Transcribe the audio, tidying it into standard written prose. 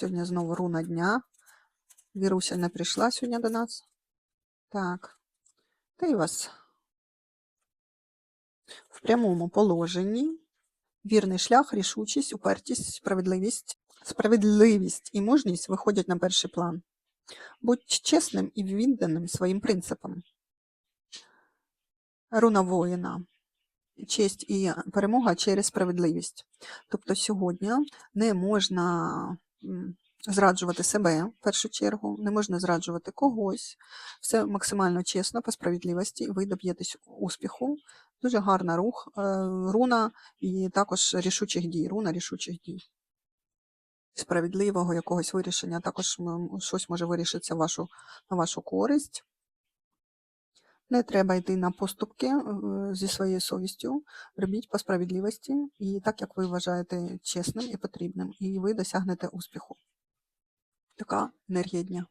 Сьогодні знову руна дня. Віруся не прийшла сьогодні до нас. Так. Та й вас в прямому положенні. Вірний шлях, рішучість, упертість, справедливість і мужність виходять на перший план. Будь чесним і відданим своїм принципам. Руна воїна. Честь і перемога через справедливість. Тобто сьогодні не можна зраджувати себе, в першу чергу, не можна зраджувати когось. Все максимально чесно, по справедливості, і ви доб'єтесь успіху. Дуже гарна руна і також рішучих дій, руна рішучих дій. Справедливого якогось вирішення, також щось може вирішитися на вашу користь. Не треба йти на поступки зі своєю совістю, робіть по справедливості і так, як ви вважаєте чесним і потрібним, і ви досягнете успіху. Така енергія дня.